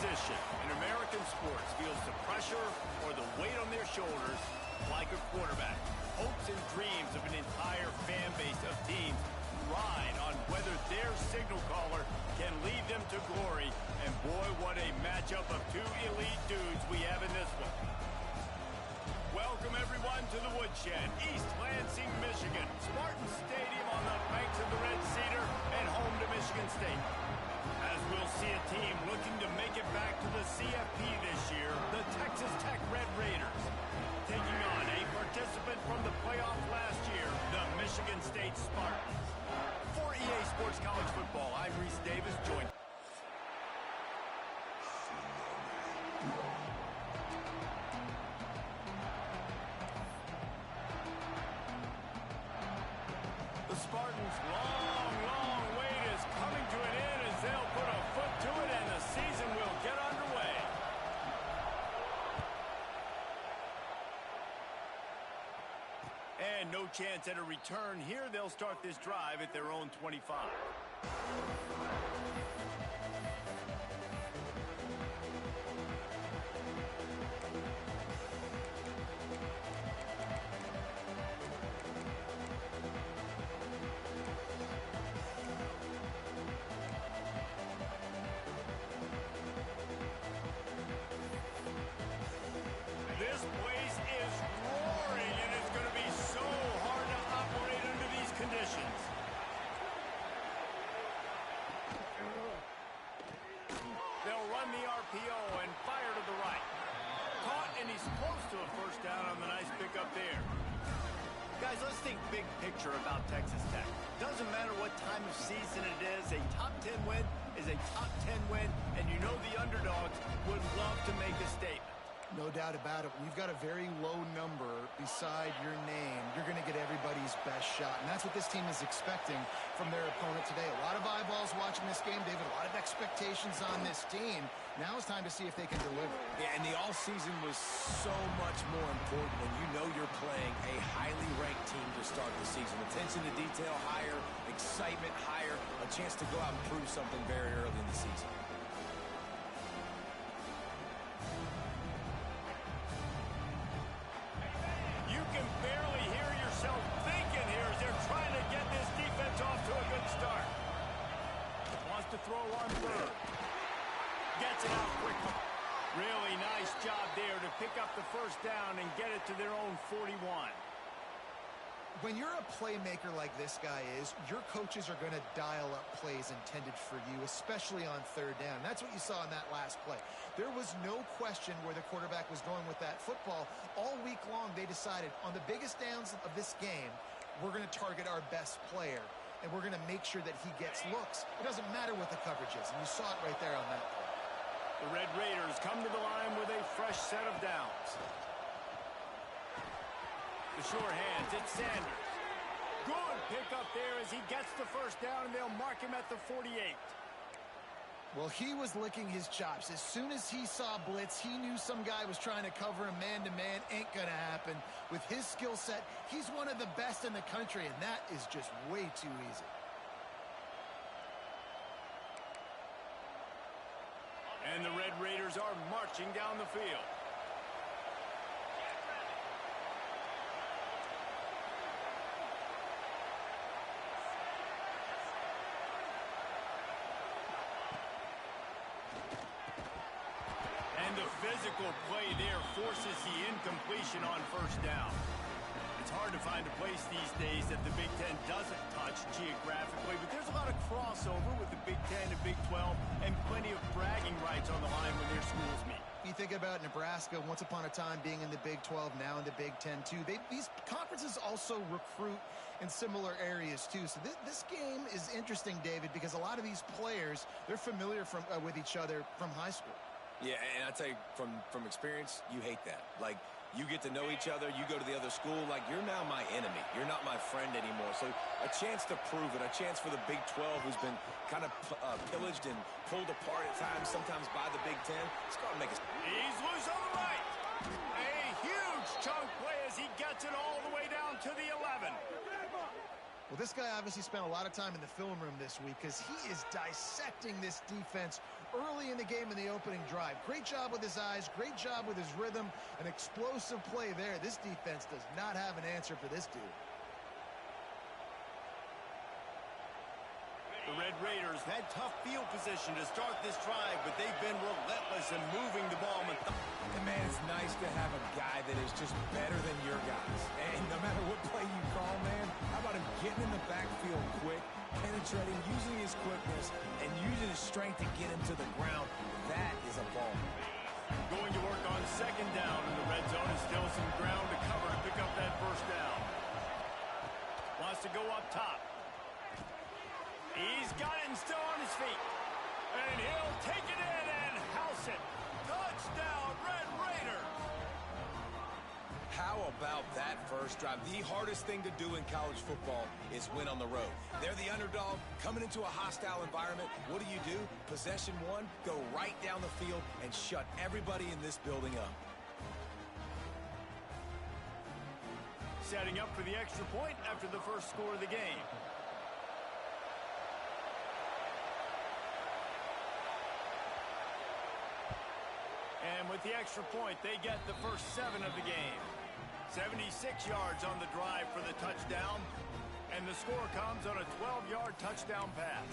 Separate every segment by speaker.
Speaker 1: position in American sports feels the pressure or the weight on their shoulders like a quarterback. Hopes and dreams of an entire fan base of teams ride on whether their signal caller can lead them to glory. And boy, what a matchup of two elite dudes we have in this one. Welcome, everyone, to the Woodshed, East Lansing, Michigan. Spartan Stadium on the banks of the Red Cedar and home to Michigan State. As we'll see a team looking to make it back to the CFP this year, the Texas Tech Red Raiders. Taking on a participant from the playoff last year, the Michigan State Spartans. For EA Sports College Football, I'm Reese Davis, joined. The Spartans' long wait is coming to an end as they'll put a foot to it and the season will get underway. And no chance at a return here. They'll start this drive at their own 25. This place is roaring, and it's going to be so hard to operate under these conditions. They'll run the RPO and fire to the right. Caught, and he's close to a first down on the nice pickup there. Guys, let's think big picture about Texas Tech. Doesn't matter what time of season it is, a top 10 win is a top 10 win, and you know the underdogs would love to make a statement.
Speaker 2: No doubt about it. When you've got a very low number beside your name, you're going to get everybody's best shot. And that's what this team is expecting from their opponent today. A lot of eyeballs watching this game, David. A lot of expectations on this team. Now it's time to see if they can deliver.
Speaker 3: Yeah, and the all-season was so much more important when you know you're playing a highly ranked team to start the season. Attention to detail higher, excitement higher, a chance to go out and prove something very early in the season.
Speaker 1: Barely hear yourself thinking here as they're trying to get this defense off to a good start. Wants to throw on third. Gets it out quickly. Really nice job there to pick up the first down and get it to their own 41.
Speaker 2: When you're a playmaker like this guy is, your coaches are going to dial up plays intended for you, especially on third down. That's what you saw in that last play. There was no question where the quarterback was going with that football. All week long, they decided on the biggest downs of this game, we're going to target our best player, and we're going to make sure that he gets looks. It doesn't matter what the coverage is, and you saw it right there on that play.
Speaker 1: The Red Raiders come to the line with a fresh set of downs. The sure hands, it's Sanders. Good pickup there as he gets the first down, and they'll mark him at the 48.
Speaker 2: Well, he was licking his chops. As soon as he saw blitz, he knew some guy was trying to cover him man-to-man. Ain't gonna happen. With his skill set, he's one of the best in the country, and that is just way too easy.
Speaker 1: And the Red Raiders are marching down the field. And the physical play there forces the incompletion on first down. It's hard to find a place these days that the Big Ten doesn't touch geographically, but there's a lot of crossover with the Big Ten and Big 12 and plenty of bragging rights on the line when their schools meet.
Speaker 2: You think about Nebraska, once upon a time being in the Big 12, now in the Big 10 too. These conferences also recruit in similar areas too. So this game is interesting, David, because a lot of these players, they're familiar with each other from high school.
Speaker 3: Yeah, and I tell you, from experience, you hate that. Like, you get to know each other, you go to the other school, like, you're now my enemy. You're not my friend anymore. So a chance to prove it, a chance for the Big 12, who's been kind of pillaged and pulled apart at times, sometimes by the Big 10. Let's go and make it.
Speaker 1: He's loose on the right. A huge chunk play as he gets it all the way down to the 11.
Speaker 2: Well, this guy obviously spent a lot of time in the film room this week because he is dissecting this defense early in the game in the opening drive. Great job with his eyes, great job with his rhythm, an explosive play there. This defense does not have an answer for this dude.
Speaker 1: The Red Raiders had tough field position to start this drive, but they've been relentless in moving the ball.
Speaker 3: And man, it's nice to have a guy that is just better than your guys. And no matter what play you call, man, how about him getting in the backfield quick, penetrating, using his quickness, and using his strength to get him to the ground? That is a ball.
Speaker 1: Going to work on second down in the red zone, and still some ground to cover to pick up that first down. Wants to go up top. He's got it and still on his feet. And he'll take it in and house it. Touchdown, Red Raider.
Speaker 3: How about that first drive? The hardest thing to do in college football is win on the road. They're the underdog coming into a hostile environment. What do? Possession one, go right down the field and shut everybody in this building up.
Speaker 1: Setting up for the extra point after the first score of the game. And with the extra point, they get the first 7 of the game. 76 yards on the drive for the touchdown. And the score comes on a 12-yard touchdown pass.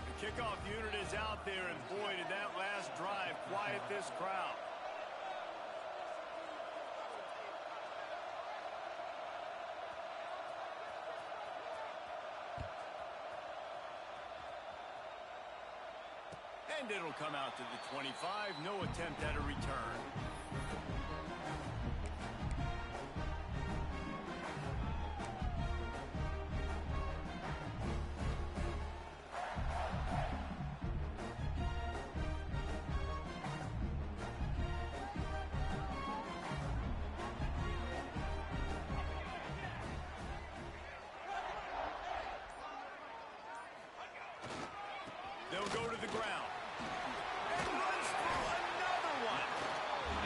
Speaker 1: The kickoff unit is out there, and boy, did that last drive quiet this crowd. And it'll come out to the 25. No attempt at a return. They'll go to the ground. And runs through another one.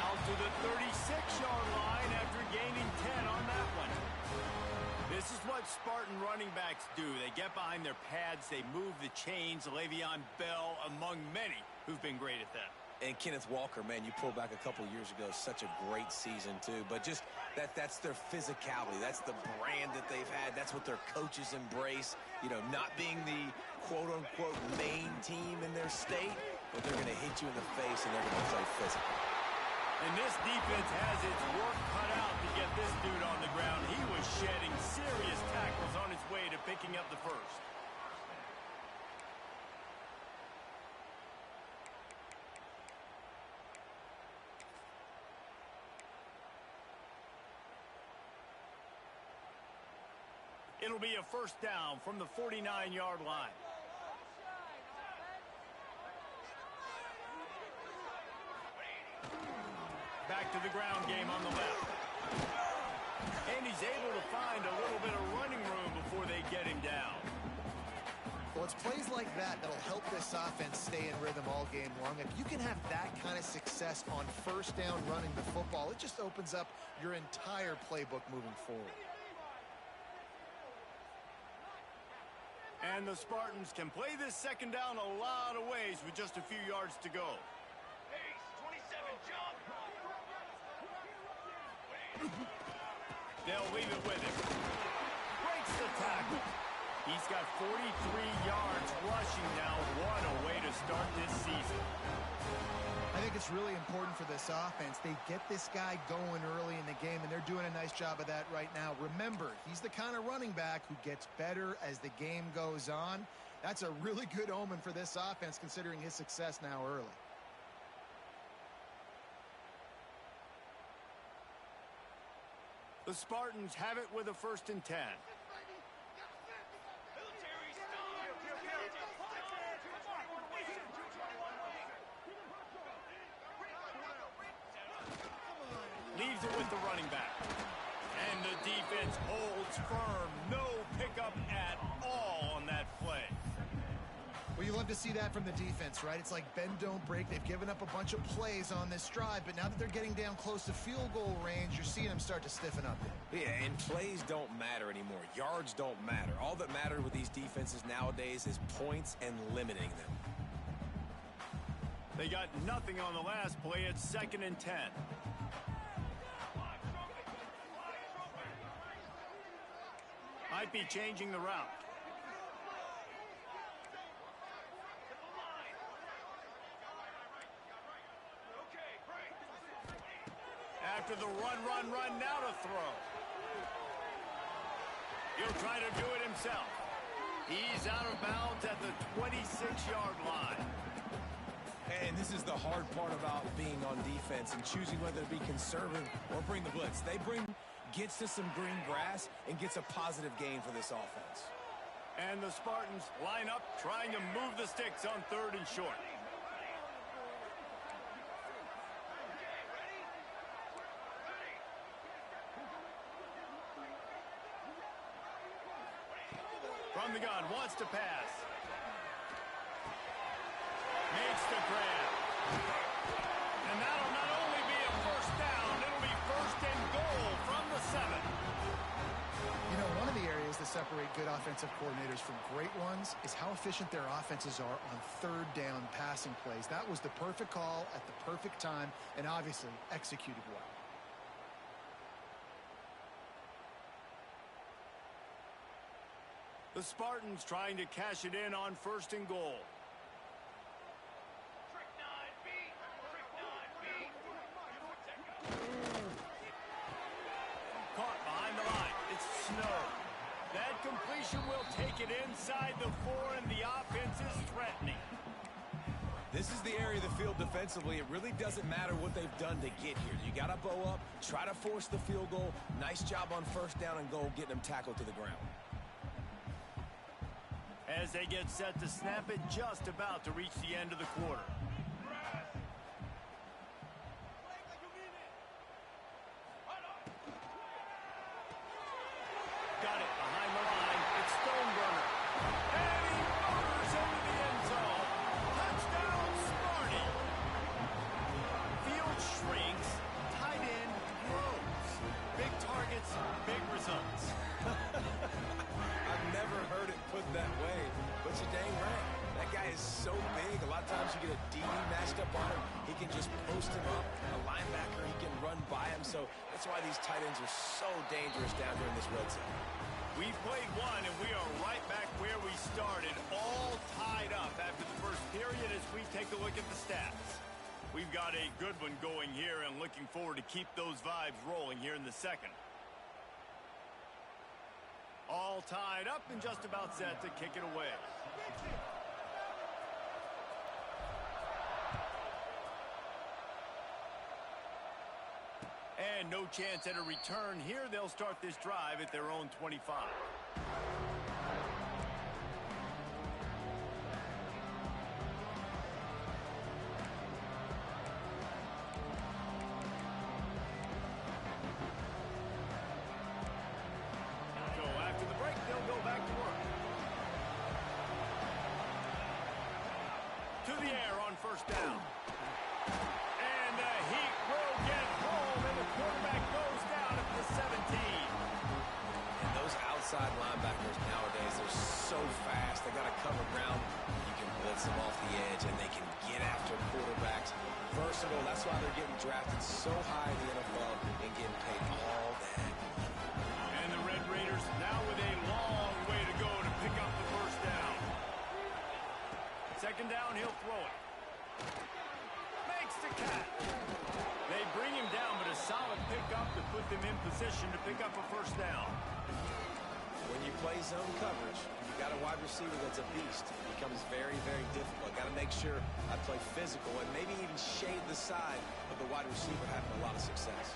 Speaker 1: Out to the 36-yard line after gaining 10 on that one. This is what Spartan running backs do. They get behind their pads, they move the chains. Le'Veon Bell among many who've been great at that.
Speaker 3: And Kenneth Walker, man, you pull back a couple years ago, such a great season, too. But just that's their physicality. That's the brand that they've had. That's what their coaches embrace. You know, not being the quote-unquote main team in their state, but they're going to hit you in the face and they're going to play physical.
Speaker 1: And this defense has its work cut out to get this dude on the ground. He was shedding serious tackles on his way to picking up the first. It'll be a first down from the 49-yard line. Back to the ground game on the left. And he's able to find a little bit of running room before they get him down.
Speaker 2: Well, it's plays like that that'll help this offense stay in rhythm all game long. If you can have that kind of success on first down running the football, it just opens up your entire playbook moving forward.
Speaker 1: And the Spartans can play this second down a lot of ways with just a few yards to go. They'll leave it with him. Breaks the tackle. He's got 43 yards rushing now. What a way to start this season.
Speaker 2: I think it's really important for this offense. They get this guy going early in the game, and they're doing a nice job of that right now. Remember, he's the kind of running back who gets better as the game goes on. That's a really good omen for this offense, considering his success now early.
Speaker 1: The Spartans have it with a 1st and 10. Leaves it with the running back. And the defense holds firm. No pickup at all on that play.
Speaker 2: Well, you love to see that from the defense, right? It's like bend, don't break. They've given up a bunch of plays on this drive, but now that they're getting down close to field goal range, you're seeing them start to stiffen up.
Speaker 3: Yeah, and plays don't matter anymore. Yards don't matter. All that matters with these defenses nowadays is points and limiting them.
Speaker 1: They got nothing on the last play. It's 2nd and 10. Might be changing the route. After the run, now to throw. He'll try to do it himself. He's out of bounds at the 26-yard line.
Speaker 3: And this is the hard part about being on defense and choosing whether to be conservative or bring the blitz. They gets to some green grass and gets a positive gain for this offense.
Speaker 1: And the Spartans line up trying to move the sticks on 3rd and short. From the gun, wants to pass. Makes the grab. And that'll not only be a first down, it'll be 1st and goal from the 7.
Speaker 2: You know, one of the areas that separate good offensive coordinators from great ones is how efficient their offenses are on 3rd down passing plays. That was the perfect call at the perfect time and obviously executed well.
Speaker 1: The Spartans trying to cash it in on 1st and goal. Caught behind the line. It's Snow. That completion will take it inside the 4, and the offense is threatening.
Speaker 3: This is the area of the field defensively. It really doesn't matter what they've done to get here. You got to bow up, try to force the field goal. Nice job on 1st down and goal, getting them tackled to the ground.
Speaker 1: As they get set to snap it, just about to reach the end of the quarter. Got it behind the line. It's Stoneburner. And he motors into the end zone. Touchdown, Sparty. Field shrinks. Tight end grows. Big targets, big results.
Speaker 3: I've never heard it put that way, but you're dang right. That guy is so big. A lot of times you get a DB matched up on him. He can just post him up. A linebacker, he can run by him. So that's why these tight ends are so dangerous down here in this red zone.
Speaker 1: We've played one, and we are right back where we started, all tied up after the first period as we take a look at the stats. We've got a good one going here and looking forward to keep those vibes rolling here in the 2nd. All tied up and just about set to kick it away. And no chance at a return here. They'll start this drive at their own 25. To the air on 1st down. And the Heat will get home, and the quarterback goes down at the 17.
Speaker 3: And those outside linebackers nowadays, they're so fast. They got to cover ground. You can blitz them off the edge, and they can get after quarterbacks. Versatile. That's why they're getting drafted so high in the NFL and getting paid all that.
Speaker 1: And the Red Raiders now with a long way to go to pick up the 1st down. 2nd down, he'll throw it. Makes the catch. They bring him down, but a solid pickup to put them in position to pick up a 1st down.
Speaker 3: When you play zone coverage, you got a wide receiver that's a beast. It becomes very, very difficult. Got to make sure I play physical and maybe even shade the side of the wide receiver having a lot of success.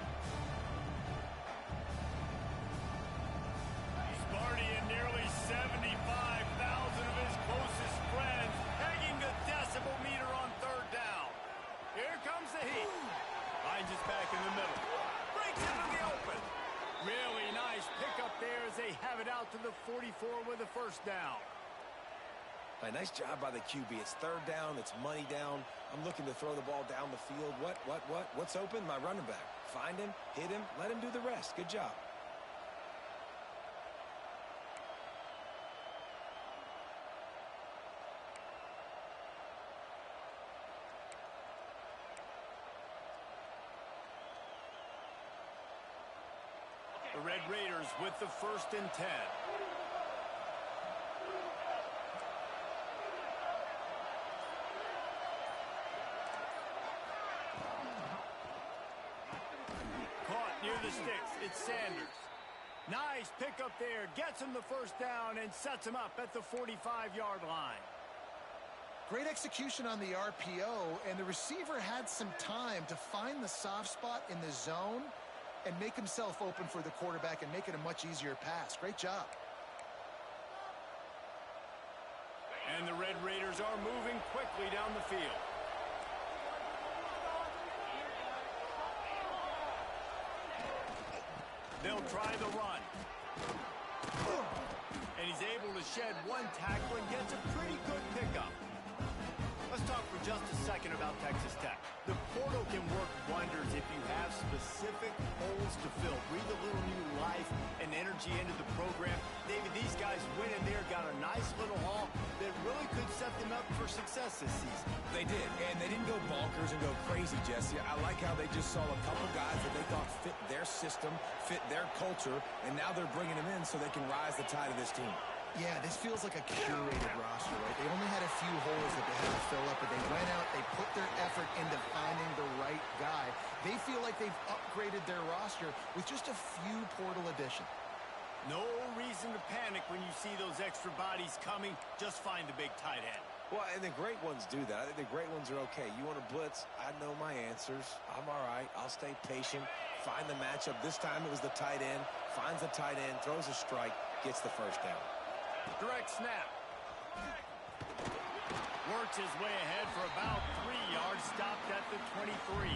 Speaker 1: Sparty and nearly 75,000 of his closest friends pegging the decibel meter on 3rd down. Here comes the Heat. Finds his back in the middle. Breaks into the open. Really nice pickup there as they have it out to the 44 with a 1st down.
Speaker 3: Right, nice job by the QB. It's third down. It's money down. I'm looking to throw the ball down the field. What's open? My running back. Find him, hit him, let him do the rest. Good job.
Speaker 1: The Red Raiders with the 1st and 10. Caught near the sticks. It's Sanders. Nice pickup there. Gets him the 1st down and sets him up at the 45-yard line.
Speaker 2: Great execution on the RPO, and the receiver had some time to find the soft spot in the zone and make himself open for the quarterback and make it a much easier pass. Great job.
Speaker 1: And the Red Raiders are moving quickly down the field. They'll try the run. And he's able to shed one tackle and gets a pretty good pickup. Let's talk for just a second about Texas Tech. The portal can work wonders if you have specific holes to fill. Breathe a little new life and energy into the program. David, these guys went in there, got a nice little haul that really could set them up for success this season.
Speaker 3: They did, and they didn't go bonkers and go crazy, Jesse. I like how they just saw a couple guys that they thought fit their system, fit their culture, and now they're bringing them in so they can rise the tide of this team.
Speaker 2: Yeah, this feels like a curated roster, right? They only had a few holes that they had to fill up, but they went out, they put their effort into finding the right guy. They feel like they've upgraded their roster with just a few portal additions.
Speaker 1: No reason to panic when you see those extra bodies coming. Just find the big tight end.
Speaker 3: Well, and the great ones do that. I think the great ones are okay. You want to blitz? I know my answers. I'm all right. I'll stay patient. Find the matchup. This time it was the tight end. Finds the tight end, throws a strike, gets the 1st down.
Speaker 1: Direct snap. Works his way ahead for about 3 yards. Stopped at the 23.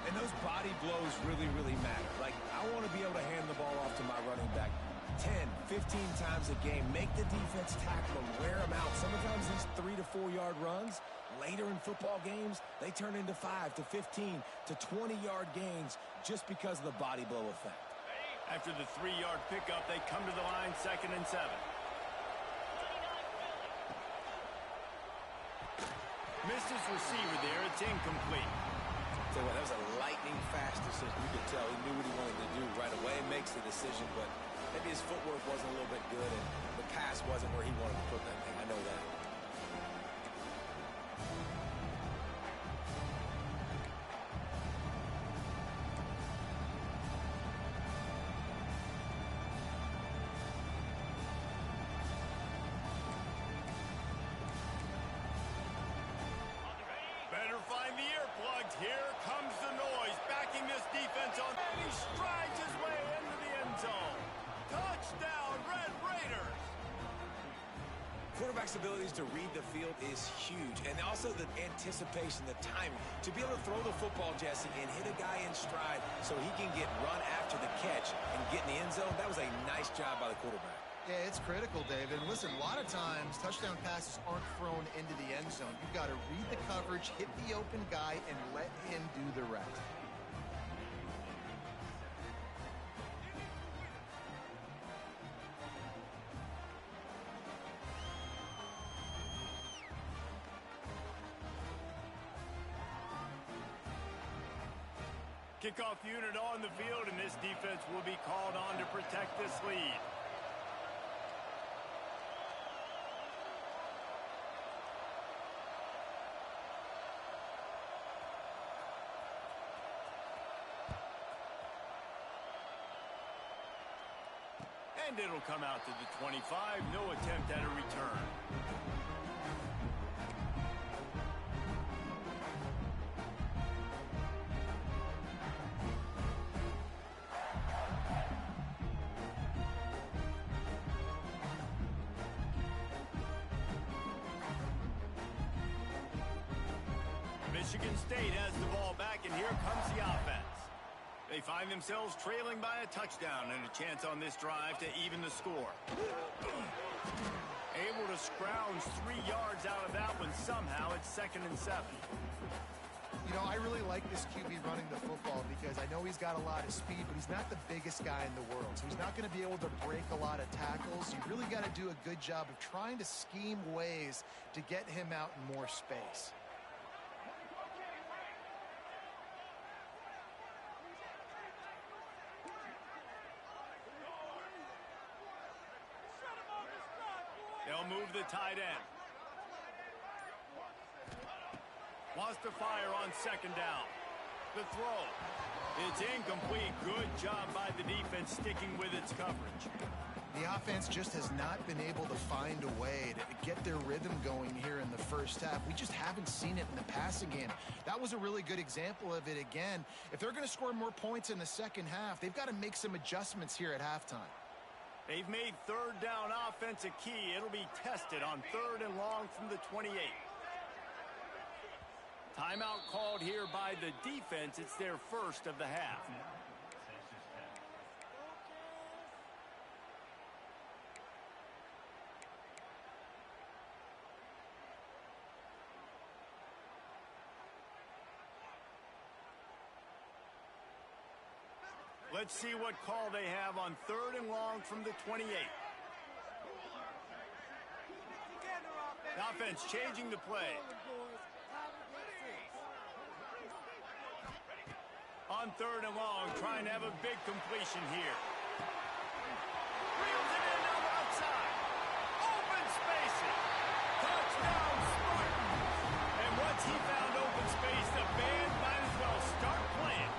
Speaker 3: And those body blows really, really matter. Like, I want to be able to hand the ball off to my running back 10, 15 times a game. Make the defense tackle him, wear him out. Sometimes these 3 to 4 yard runs, later in football games, they turn into 5 to 15 to 20-yard gains just because of the body blow effect.
Speaker 1: After the 3-yard pickup, they come to the line 2nd and 7. Missed his receiver there. It's incomplete.
Speaker 3: So that was a lightning-fast decision. You could tell he knew what he wanted to do right away. Makes the decision, but maybe his footwork wasn't a little bit good, and the pass wasn't where he wanted to put that thing. I know that.
Speaker 1: Better find the earplugs. Here comes the noise. Backing this defense on. And he strides his way into the end zone. Touchdown, Red Raiders.
Speaker 3: Quarterback's abilities to read the field is huge. And also the anticipation, the timing. To be able to throw the football, Jesse, and hit a guy in stride so he can get run after the catch and get in the end zone, that was a nice job by the quarterback.
Speaker 2: Yeah, it's critical, David. And listen, a lot of times touchdown passes aren't thrown into the end zone. You've got to read the coverage, hit the open guy, and let him do the rest.
Speaker 1: Kickoff unit on the field, and this defense will be called on to protect this lead. And it'll come out to the 25. No attempt at a return. Michigan State has the ball back, and here comes the offense. They find themselves trailing by a touchdown and a chance on this drive to even the score. Able to scrounge 3 yards out of that one somehow. It's 2nd and 7.
Speaker 2: You know, I really like this QB running the football because I know he's got a lot of speed, but he's not the biggest guy in the world. So he's not going to be able to break a lot of tackles. You really got to do a good job of trying to scheme ways to get him out in more space.
Speaker 1: They'll move the tight end. Wants to fire on 2nd down. The throw. It's incomplete. Good job by the defense sticking with its coverage.
Speaker 2: The offense just has not been able to find a way to get their rhythm going here in the first half. We just haven't seen it in the passing game. That was a really good example of it again. If they're going to score more points in the second half, they've got to make some adjustments here at halftime.
Speaker 1: They've made 3rd down offense a key. It'll be tested on 3rd and long from the 28. Timeout called here by the defense. It's their first of the half. Let's see what call they have on 3rd and long from the 28. The offense changing the play. On 3rd and long, trying to have a big completion here. Reels it in on the outside. Open spacing. Touchdown Spartans. And once he found open space, the band might as well start playing.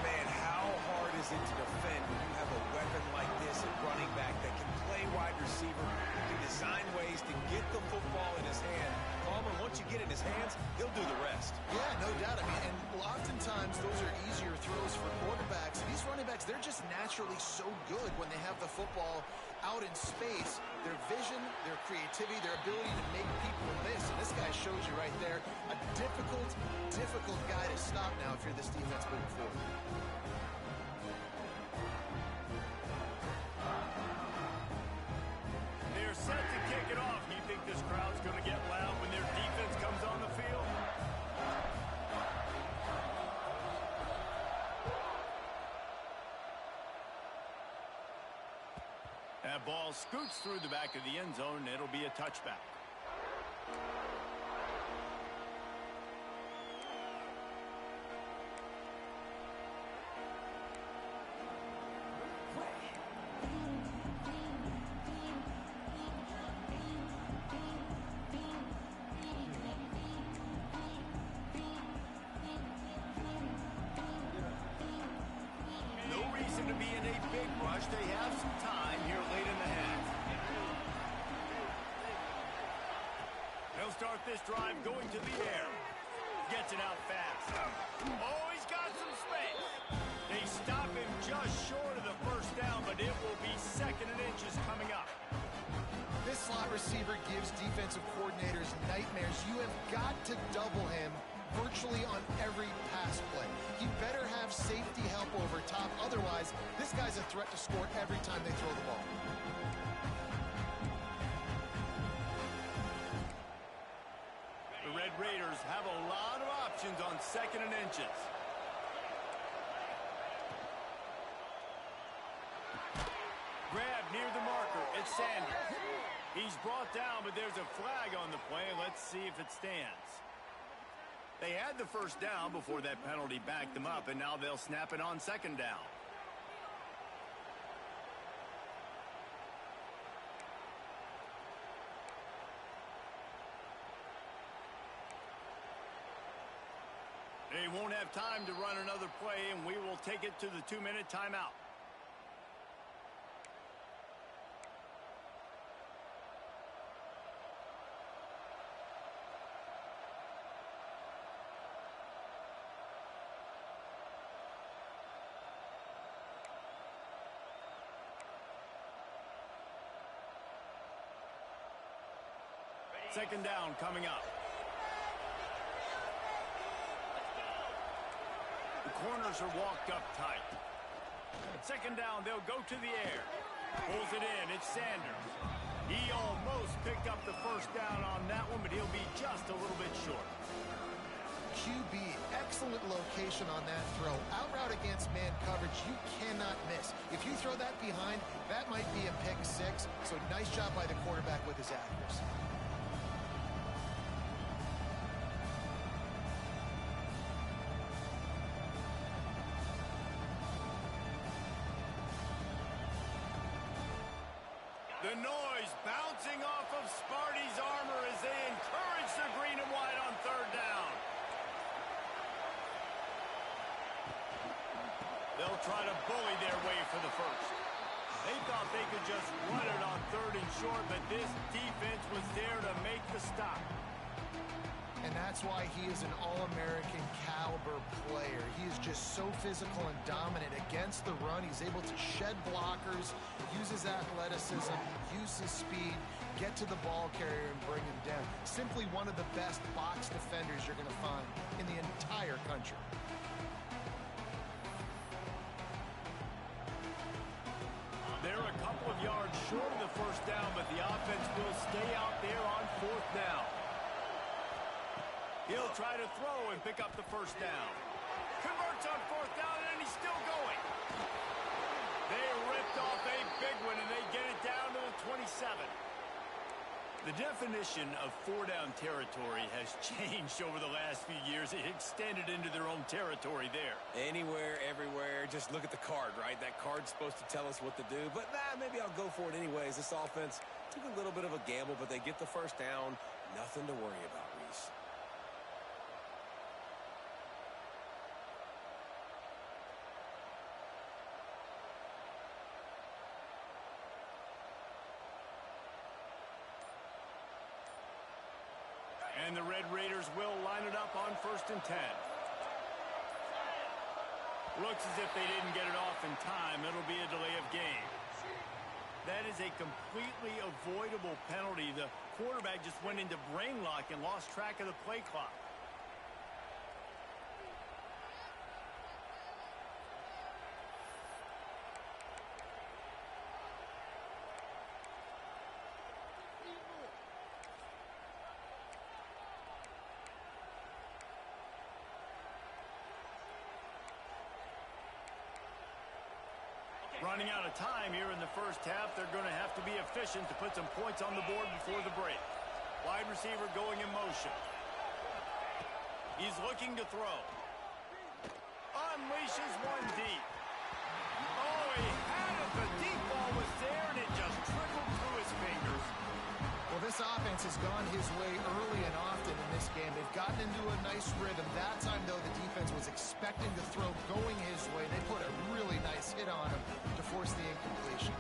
Speaker 3: Man, how hard is it to defend when you have a weapon like this at running back that can play wide receiver, can design ways to get the football in his hand. Palmer, once you get it in his hands, he'll do the rest.
Speaker 2: Yeah, no doubt. I mean, and oftentimes those are easier throws for quarterbacks. These running backs, they're just naturally so good when they have the football out in space. Their vision, their creativity, their ability to make people miss. And this guy shows you right there, a difficult guy to stop now if you're this defense moving forward.
Speaker 1: They're set to kick it off. You think this crowd's going to get loud when their defense comes on the field? That ball scoots through the back of the end zone, and it'll be a touchback. They have some time here late in the half. They'll start this drive going to the air. Gets it out fast. Oh, he's got some space. They stop him just short of the 1st down, but it will be 2nd and inches coming up.
Speaker 2: This slot receiver gives defensive coordinators nightmares. You have got to double him virtually on every pass play. You better have safety help over top. Otherwise, this guy's a threat to score every time they throw the ball.
Speaker 1: The Red Raiders have a lot of options on 2nd and inches. Grab near the marker. It's Sanders. He's brought down, but there's a flag on the play. Let's see if it stands. They had the 1st down before that penalty backed them up, and now they'll snap it on 2nd down. They won't have time to run another play, and we will take it to the 2-minute timeout. Second down coming up. The corners are walked up tight. 2nd down, they'll go to the air. Pulls it in, it's Sanders. He almost picked up the first down on that one, but he'll be just a little bit short.
Speaker 2: QB, excellent location on that throw. Out route against man coverage, you cannot miss. If you throw that behind, that might be a pick six. So nice job by the quarterback with his accuracy.
Speaker 1: The noise bouncing off of Sparty's armor as they encourage the green and white on third down. They'll try to bully their way for the first. They thought they could just run it on third and short, but this defense was there to make the stop.
Speaker 2: And that's why he is an All-American caliber player. He is just so physical and dominant against the run. He's able to shed blockers, use his athleticism, use his speed, get to the ball carrier and bring him down. Simply one of the best box defenders you're going to find in the entire country.
Speaker 1: They're a couple of yards short of the first down, but the offense will stay out there on fourth down. He'll try to throw and pick up the first down. Converts on fourth down, and he's still going. They ripped off a big one, and they get it down to the 27. The definition of four-down territory has changed over the last few years. It extended into their own territory there.
Speaker 3: Anywhere, everywhere, just look at the card, right? That card's supposed to tell us what to do, but maybe I'll go for it anyways. This offense took a little bit of a gamble, but they get the first down. Nothing to worry about, Reese.
Speaker 1: And the Red Raiders will line it up on 1st and 10. Looks as if they didn't get it off in time. It'll be a delay of game. That is a completely avoidable penalty. The quarterback just went into brain lock and lost track of the play clock. Running out of time here in the first half. They're going to have to be efficient to put some points on the board before the break. Wide receiver going in motion. He's looking to throw. Unleashes one deep. Oh, he had it. The deep ball was there, and it just trickled through his fingers.
Speaker 2: Well, this offense has gone his way early and often in this game. They've gotten into a nice rhythm. That time, though, the defense was expecting the throw going his way. They put a really nice hit on him to force the incompletion.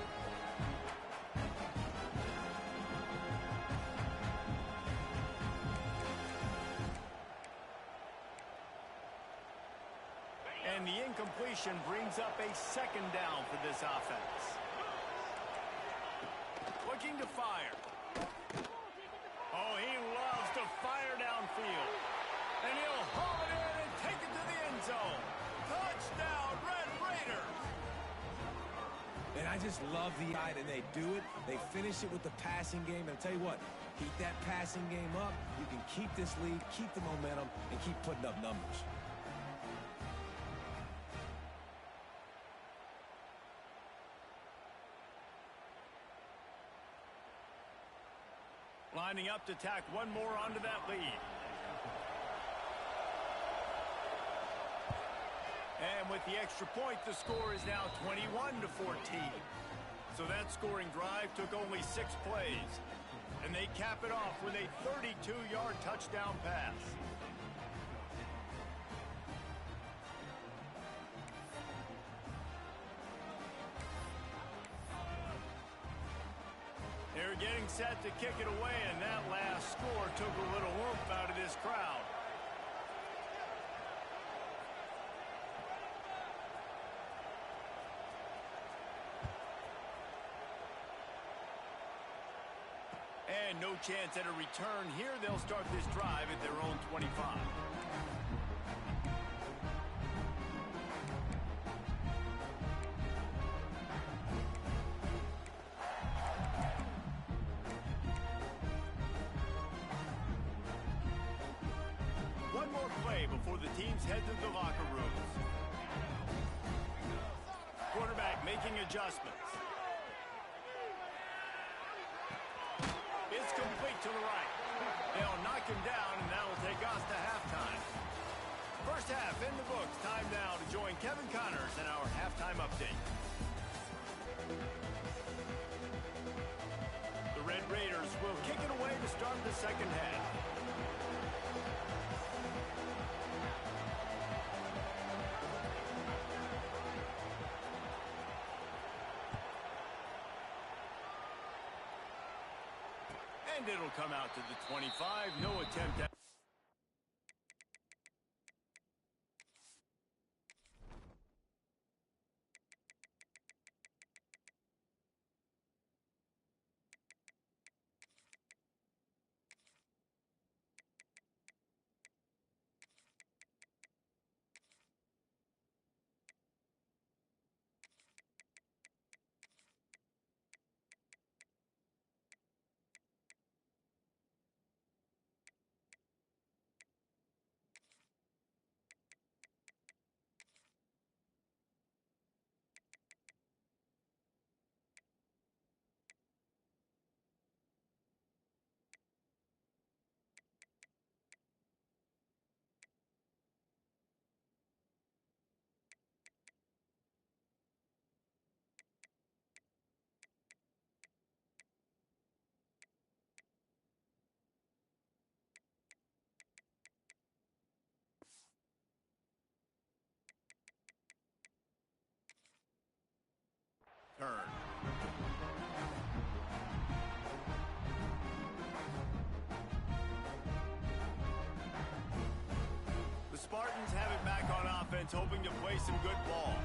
Speaker 1: And the incompletion brings up a second down for this offense. Looking to fire. Oh, he loves to fire downfield. And he'll haul it in and take it to the end zone. Touchdown, Red Raiders!
Speaker 3: And I just love the eye that they do it. They finish it with the passing game. And I'll tell you what, keep that passing game up. You can keep this lead, keep the momentum, and keep putting up numbers.
Speaker 1: Lining up to tack one more onto that lead. And with the extra point, the score is now 21-14. So that scoring drive took only 6 plays. And they cap it off with a 32-yard touchdown pass. They're getting set to kick it away, and that last score took a little oomph out of this crowd. And no chance at a return here. They'll start this drive at their own 25. teams head to the locker rooms. Quarterback making adjustments. It's complete to the right. They'll knock him down, and that will take us to halftime. First half in the books. Time now to join Kevin Connors in our halftime update. The Red Raiders will kick it away to start the second half. And it'll come out to the 25. No attempt at... turn. The Spartans have it back on offense, hoping to play some good ball.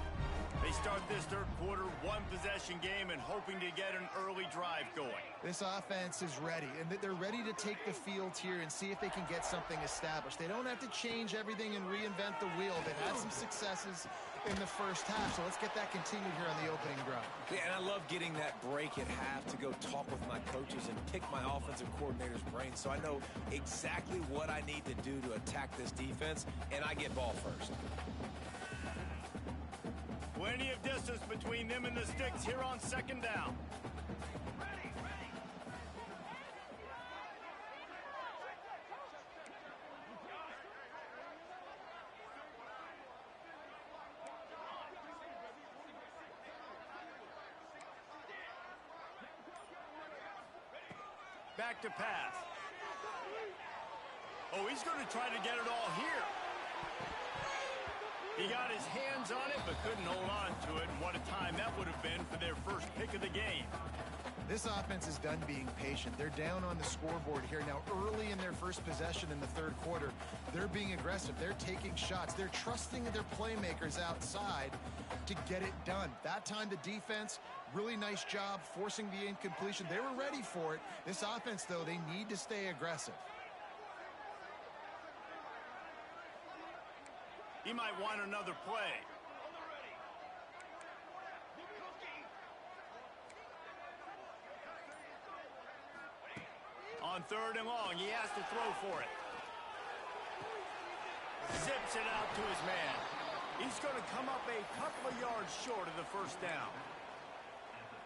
Speaker 1: They start this third quarter one-possession game and hoping to get an early drive going.
Speaker 2: This offense is ready, and they're ready to take the field here and see if they can get something established. They don't have to change everything and reinvent the wheel. They've had some successes in the first half, so let's get that continued here on the opening drive.
Speaker 3: Yeah, and I love getting that break at half to go talk with my coaches and pick my offensive coordinator's brains so I know exactly what I need to do to attack this defense, and I get ball first.
Speaker 1: Plenty of distance between them and the sticks here on second down. Back to pass. Oh, he's going to try to get it all here. He got his hands on it, but couldn't hold on to it. And what a time that would have been for their first pick of the game.
Speaker 2: This offense is done being patient. They're down on the scoreboard here. Now, early in their first possession in the third quarter, they're being aggressive. They're taking shots. They're trusting their playmakers outside to get it done. That time, the defense, really nice job forcing the incompletion. They were ready for it. This offense, though, they need to stay aggressive.
Speaker 1: He might want another play. On third and long, he has to throw for it. Zips it out to his man. He's going to come up a couple of yards short of the first down.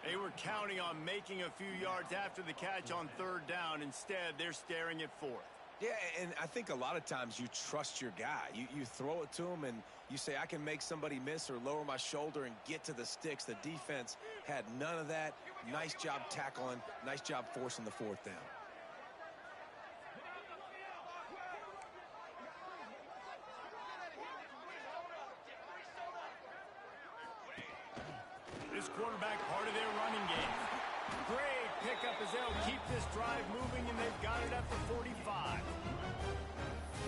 Speaker 1: They were counting on making a few yards after the catch on third down. Instead, they're staring at fourth.
Speaker 3: Yeah, and I think a lot of times you trust your guy. You throw it to him and you say, I can make somebody miss or lower my shoulder and get to the sticks. The defense had none of that. Nice job tackling. Nice job forcing the fourth down.
Speaker 1: This quarterback part of their running game. Great pickup as they'll keep this drive moving, and they've got it at the 45.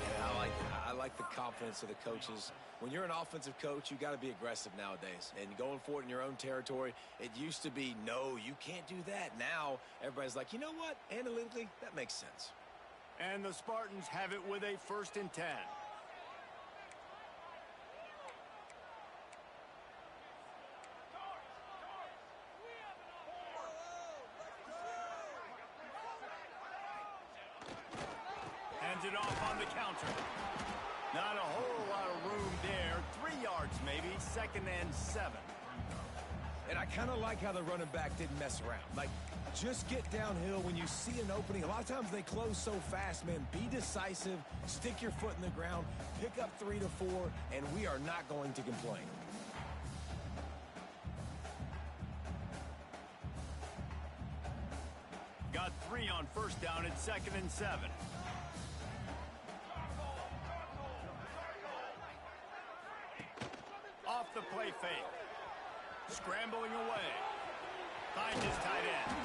Speaker 3: Yeah, I like the confidence of the coaches. When you're an offensive coach, you got to be aggressive nowadays. And going for it in your own territory, it used to be, no, you can't do that. Now, everybody's like, you know what? Analytically, that makes sense.
Speaker 1: And the Spartans have it with a 1st and 10. Hands it off on the counter. Not a whole lot of room there. 3 yards maybe, 2nd and 7.
Speaker 3: And I kind of like how the running back didn't mess around. Like, just get downhill when you see an opening. A lot of times they close so fast, man. Be decisive, stick your foot in the ground, pick up 3 to 4, and we are not going to complain.
Speaker 1: Got 3 on 1st down at 2nd and 7. Off the play fake. Scrambling away. Finds his tight end.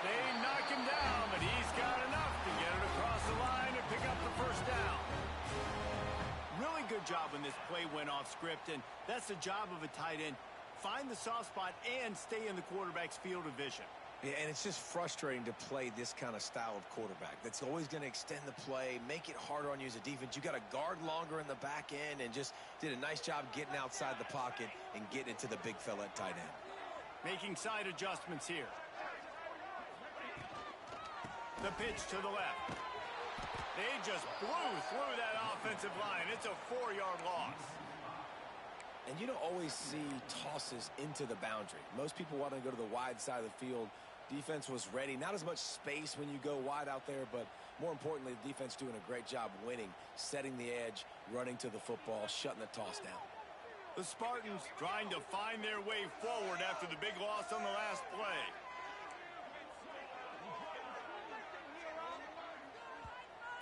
Speaker 1: They knock him down, but he's got enough to get it across the line and pick up the 1st down. Really good job when this play went off script, and that's the job of a tight end. Find the soft spot and stay in the quarterback's field of vision.
Speaker 3: Yeah, and it's just frustrating to play this kind of style of quarterback. That's always going to extend the play, make it harder on you as a defense. You got to guard longer in the back end, and just did a nice job getting outside the pocket and getting into the big fella at tight end.
Speaker 1: Making side adjustments here. The pitch to the left. They just blew through that offensive line. It's a 4-yard loss.
Speaker 3: And you don't always see tosses into the boundary. Most people want to go to the wide side of the field. Defense was ready. Not as much space when you go wide out there, but more importantly, the defense doing a great job winning, setting the edge, running to the football, shutting the toss down.
Speaker 1: The Spartans trying to find their way forward after the big loss on the last play.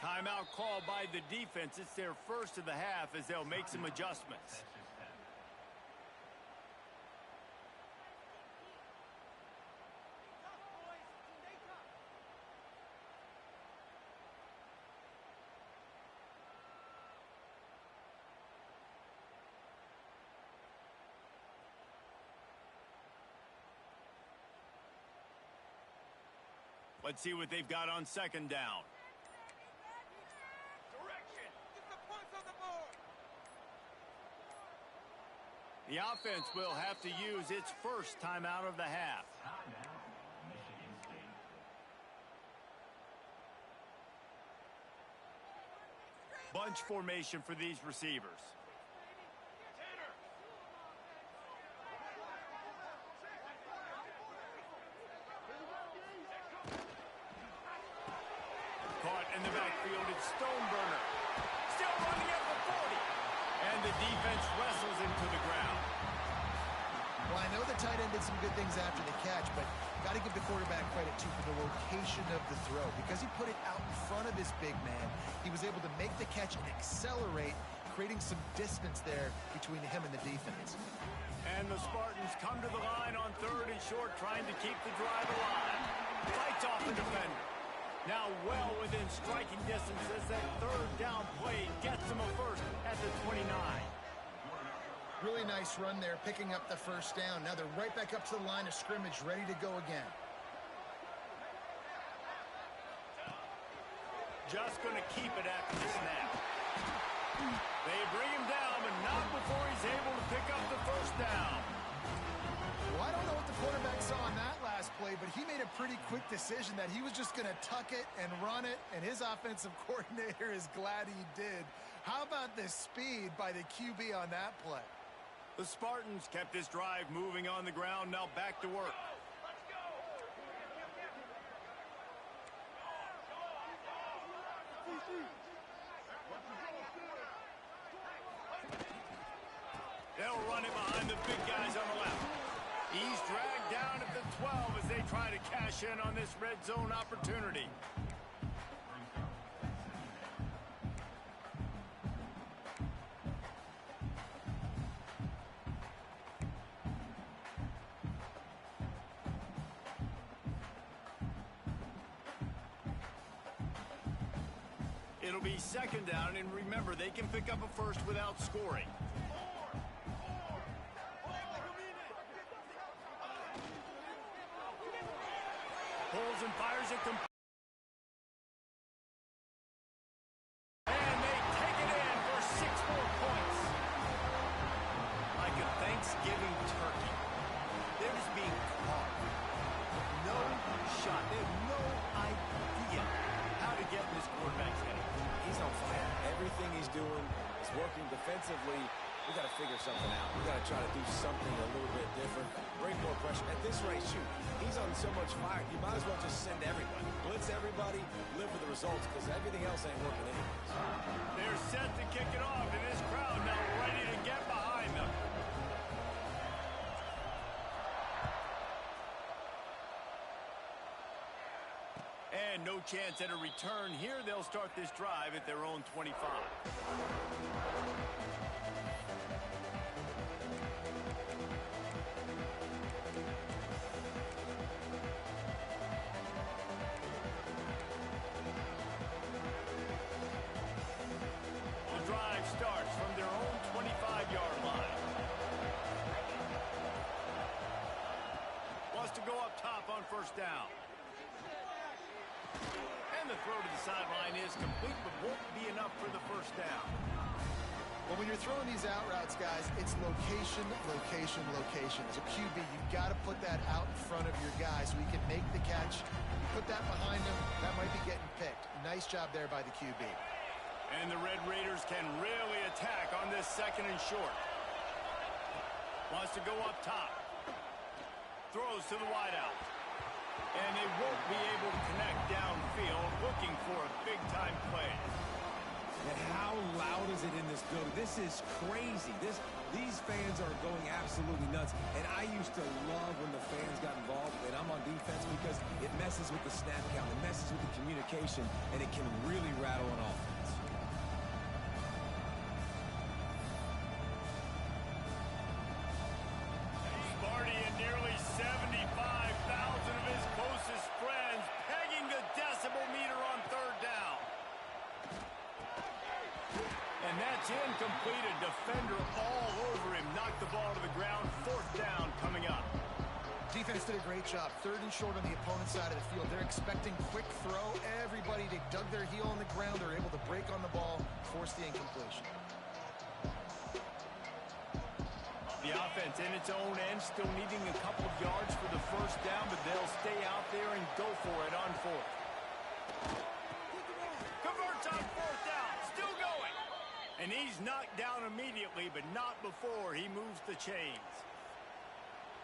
Speaker 1: Timeout called by the defense. It's their first of the half as they'll make some adjustments. Let's see what they've got on 2nd down. The offense will have to use its first timeout of the half. Bunch formation for these receivers. Caught in the backfield, it's Stoneburner. Still running at the 40. And the defense wrestles him to the ground.
Speaker 2: Well, I know the tight end did some good things after the catch, but got to give the quarterback credit, too, for the location of the throw. Because he put it out in front of his big man, he was able to make the catch and accelerate, creating some distance there between him and the defense.
Speaker 1: And the Spartans come to the line on 3rd and short, trying to keep the drive alive. Fights off the defender. Now well within striking distance as that 3rd down play gets him a 1st at the 29.
Speaker 2: Really nice run there, picking up the 1st down. Now they're right back up to the line of scrimmage, ready to go again.
Speaker 1: Just going to keep it after the snap. They bring him down, but not before he's able to pick up the 1st down.
Speaker 2: Well, I don't know what the quarterback saw on that last play, but he made a pretty quick decision that he was just going to tuck it and run it, and his offensive coordinator is glad he did. How about the speed by the QB on that play?
Speaker 1: The Spartans kept this drive moving on the ground, now back to work. They'll run it behind the big guys on the left. He's dragged down at the 12 as they try to cash in on this red zone opportunity. It'll be 2nd down, and remember, they can pick up a 1st without scoring. Pulls and fires it. And they take it in for 6 more points. Like a Thanksgiving turkey. They're just being caught. No shot. They have no idea how to get in this quarterback's head.
Speaker 3: He's on fire. Everything he's doing defensively, we got to figure something out. We got to try to do something a little bit different. Bring more pressure. At this rate, shoot, he's on so much fire. You might as well just send everybody. Blitz everybody, live for the results, because everything else ain't working anyways.
Speaker 1: They're set to kick it off, and this crowd now ready to get behind them. And no chance at a return here. They'll start this drive at their own 25. The drive starts from their own 25-yard line. Wants to go up top on first down. And the throw to the sideline is complete, but won't be enough for the first down.
Speaker 2: Well, when you're throwing these out routes, guys, it's location, location, location. As a QB, you've got to put that out in front of your guy so he can make the catch. You put that behind him, that might be getting picked. Nice job there by the QB.
Speaker 1: And the Red Raiders can really attack on this second and short. Wants to go up top. Throws to the wideout. And they won't be able to connect downfield, looking for a big-time play.
Speaker 3: And how loud is it in this building? This is crazy. These fans are going absolutely nuts. And I used to love when the fans got involved, and I'm on defense, because it messes with the snap count, it messes with the communication, and it can really rattle an offense.
Speaker 1: Sparty and nearly 75,000 of his closest friends pegging the decibel meter on third down. And that's incomplete. A defender all over him. Knocked the ball to the ground. Fourth down coming up.
Speaker 2: Defense did a great job. Third and short on the opponent's side of the field. They're expecting quick throw. Everybody, they dug their heel on the ground. They're able to break on the ball, force the incompletion.
Speaker 1: The offense in its own end, still needing a couple of yards for the first down, but they'll stay out there and go for it on fourth. Converts on fourth down, still going. And he's knocked down immediately, but not before he moves the chains.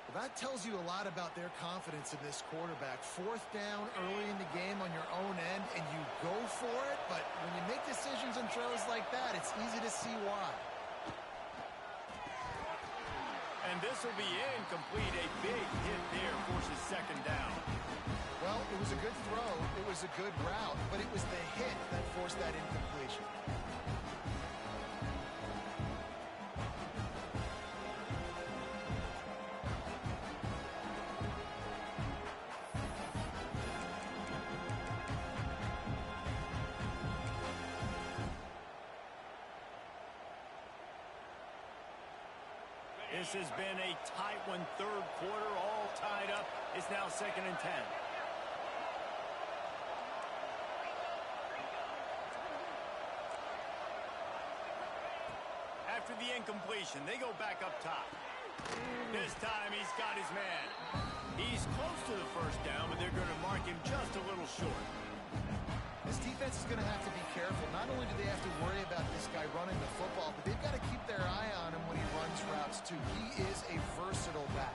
Speaker 2: Well, that tells you a lot about their confidence in this quarterback. Fourth down early in the game on your own end, and you go for it, but when you make decisions and throws like that, it's easy to see why.
Speaker 1: And this will be incomplete. A big hit there forces second down.
Speaker 2: Well, it was a good throw. It was a good route, but it was the hit that forced that incompletion.
Speaker 1: This has been a tight one, third quarter, all tied up. It's now 2nd and 10. After the incompletion, they go back up top. This time he's got his man. He's close to the first down, but they're going to mark him just a little short.
Speaker 2: This defense is going to have to be careful. Not only do they have to worry about this guy running the football, but they've got to keep their eye on him when he runs routes, too. He is a versatile back.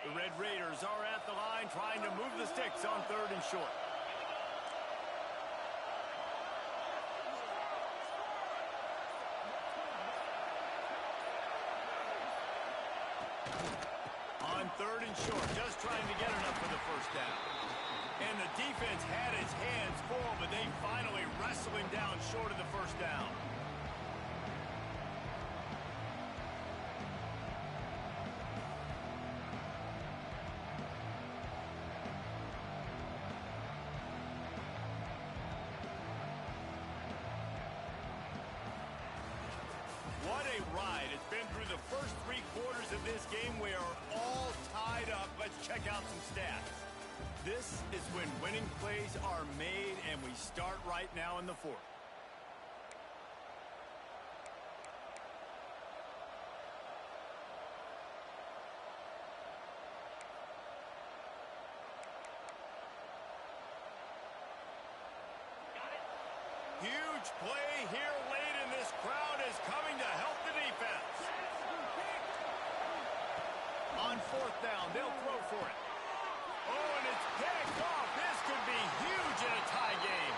Speaker 1: The Red Raiders are at the line trying to move the sticks on third and short. On third and short, just trying to get enough for the first down. And the defense had its hands full, but they finally wrestle him down short of the first down. What a ride. It's been through the first 3 quarters of this game. We are all tied up. Let's check out some stats. This is when winning plays are made, and we start right now in the fourth. Huge play here late, and this crowd is coming to help the defense. On fourth down, they'll throw for it. Oh, and it's picked off. This could be huge in a tie game.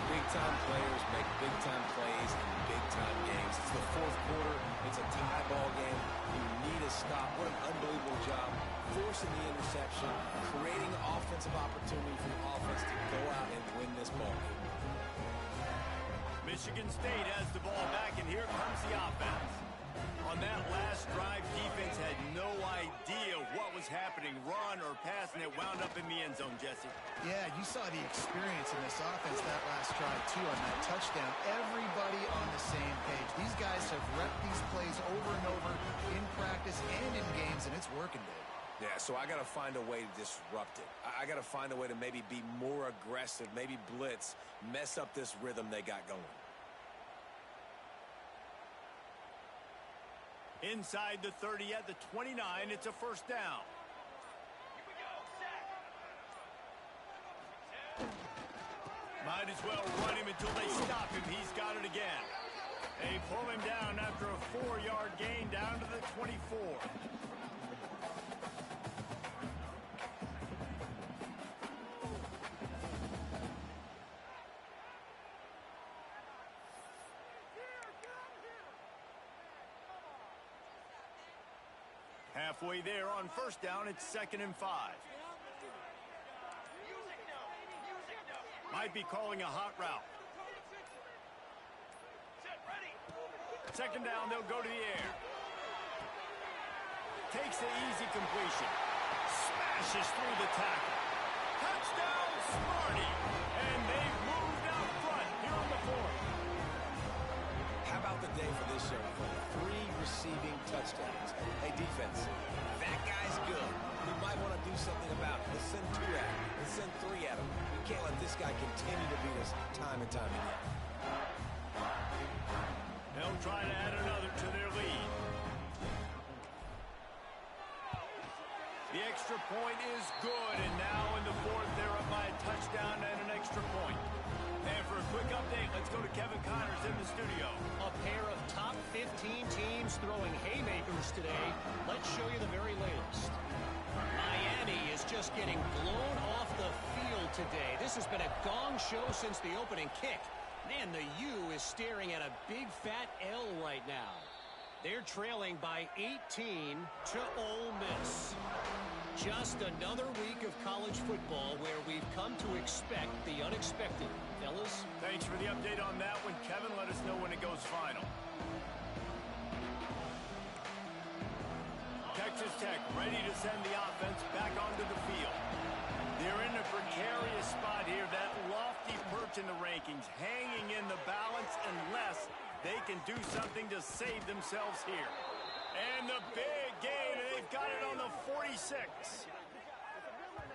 Speaker 3: Big-time players make big-time plays in big-time games. It's the fourth quarter. It's a tie ball game. You need a stop. What an unbelievable job. Forcing the interception, creating offensive opportunity for the offense to go out and win this ball game.
Speaker 1: Michigan State has the ball back, and here comes the offense. On that last drive, defense had no idea what was happening, run or pass, and it wound up in the end zone, Jesse.
Speaker 2: Yeah, you saw the experience in this offense that last drive, too, on that touchdown. Everybody on the same page. These guys have repped these plays over and over in practice and in games, and it's working, Dave.
Speaker 3: Yeah, so I got to find a way to disrupt it. I got to find a way to maybe be more aggressive, maybe blitz, mess up this rhythm they got going.
Speaker 1: Inside the 30 at the 29, it's a first down. Might as well run him until they stop him. He's got it again. They pull him down after a 4-yard gain down to the 24. Halfway there on first down, it's 2nd and 5. Might be calling a hot route. 2nd down, they'll go to the air. Takes the easy completion. Smashes through the tackle. Touchdown, Smarty! And they've moved out front here on the fourth.
Speaker 3: How about the day for this young fella? 3 receiving touchdowns. Hey, defense, that guy's good. We might want to do something about it. Let's send 2 at him. Let's send 3 at him. We can't let this guy continue to beat us time and time again.
Speaker 1: They'll try to add another to their lead. The extra point is good, and now in the fourth, they're up by a touchdown and an extra point. And for a quick update, let's go to Kevin Connors in the studio.
Speaker 4: A pair of top 15 teams throwing haymakers today. Let's show you the very latest. Miami is just getting blown off the field today. This has been a gong show since the opening kick. Man, the U is staring at a big fat L right now. They're trailing by 18 to Ole Miss. Just another week of college football where we've come to expect the unexpected. Fellas?
Speaker 1: Thanks for the update on that one, Kevin. Let us know when it goes final. Texas Tech ready to send the offense back onto the field. They're in a precarious spot here, that lofty perch in the rankings, hanging in the balance unless they can do something to save themselves here. And the big gain, and they've got it on the 46.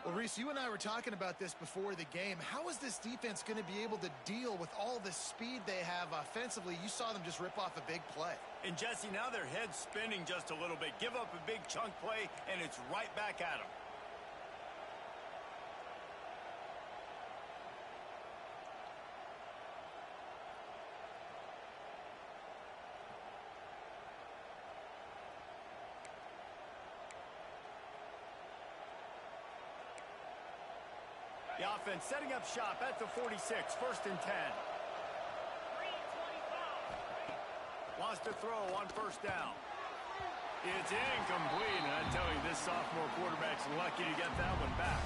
Speaker 2: Well, Reese, you and I were talking about this before the game. How is this defense going to be able to deal with all the speed they have offensively? You saw them just rip off a big play.
Speaker 1: And, Jesse, now their head's spinning just a little bit. Give up a big chunk play, and it's right back at them. The offense setting up shop at the 46, 1st and 10. Wants to throw on first down. It's incomplete, and I tell you, this sophomore quarterback's lucky to get that one back.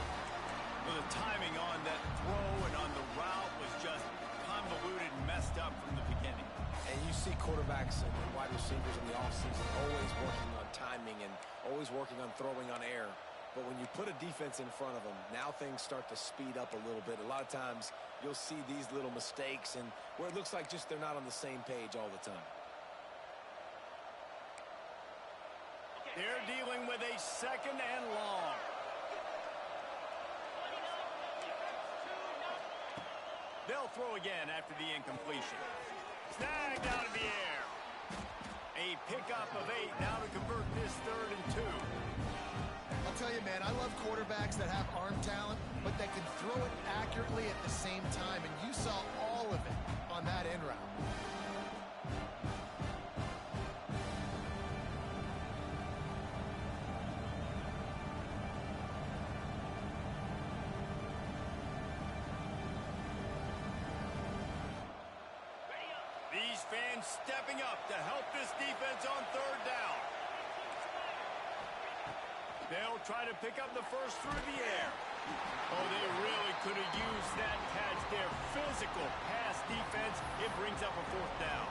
Speaker 1: Well, the timing on that throw and on the route was just convoluted and messed up from the beginning.
Speaker 3: And you see quarterbacks and wide receivers in the offseason always working on timing and always working on throwing on air. But when you put a defense in front of them, now things start to speed up a little bit. A lot of times you'll see these little mistakes and where it looks like just they're not on the same page all the time.
Speaker 1: They're dealing with a 2nd and long. They'll throw again after the incompletion. Snagged out of the air. A pickup of 8 now to convert this 3rd and 2.
Speaker 2: I'll tell you, man, I love quarterbacks that have arm talent, but that can throw it accurately at the same time, and you saw all of it on that end route.
Speaker 1: These fans stepping up to help this defense on 3rd down. They'll try to pick up the first through the air. Oh, they really could have used that catch there. Physical pass defense. It brings up a 4th down.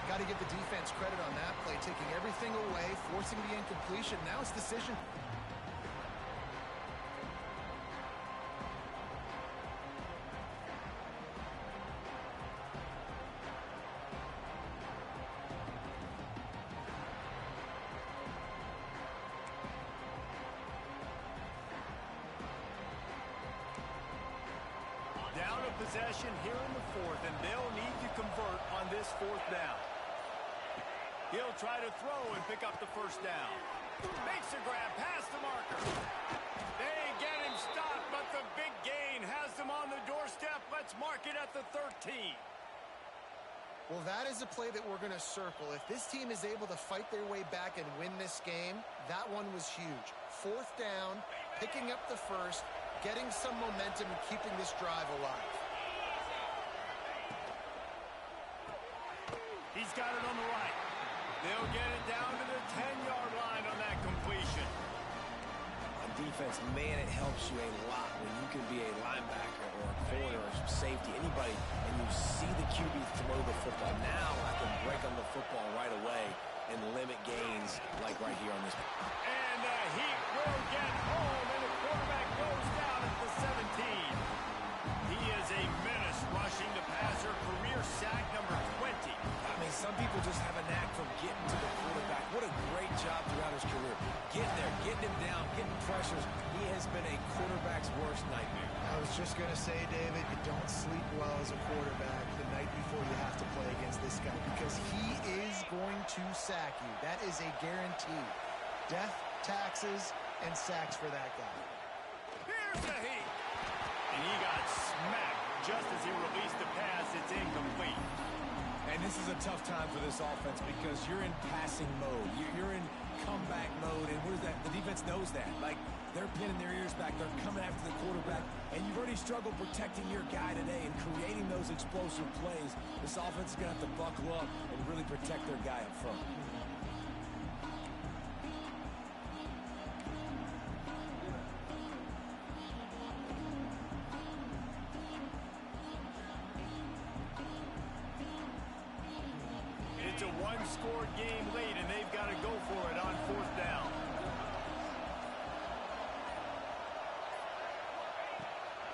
Speaker 2: Got to give the defense credit on that play, taking everything away, forcing the incompletion. Now it's decision.
Speaker 1: Down a possession here in the 4th, and they'll need to convert on this 4th down. He'll try to throw and pick up the 1st down. Makes a grab past the marker. They get him stopped, but the big gain has them on the doorstep. Let's mark it at the 13.
Speaker 2: Well, that is a play that we're going to circle. If this team is able to fight their way back and win this game, that one was huge. 4th down, picking up the 1st, getting some momentum and keeping this drive alive.
Speaker 1: He's got it on the right. They'll get it down to the 10-yard line on that completion.
Speaker 3: On defense, man, it helps you a lot when you can be a linebacker or a corner or safety, anybody, and you see the QB throw the football. Now I can break on the football right away and limit gains like right here on this.
Speaker 1: And the Heat will get home, and the quarterback goes down at the 17. He is a menace rushing the passer, career sack number 20.
Speaker 3: I mean, some people just have a knack for getting to the quarterback. What a great job throughout his career. Getting there, getting him down, getting pressures. He has been a quarterback's worst nightmare.
Speaker 2: I was just going to say, David, you don't sleep well as a quarterback the night before you have to play against this guy because he is going to sack you. That is a guarantee. Death, taxes, and sacks for that guy.
Speaker 1: Here's the Heat. And he got smacked just as he released the pass. It's incomplete.
Speaker 3: And this is a tough time for this offense because you're in passing mode. You're in comeback mode, and what is that? The defense knows that. Like, they're pinning their ears back. They're coming after the quarterback, and you've already struggled protecting your guy today and creating those explosive plays. This offense is going to have to buckle up and really protect their guy up front.
Speaker 1: It's a one-score game late, and they've got to go for it on 4th down.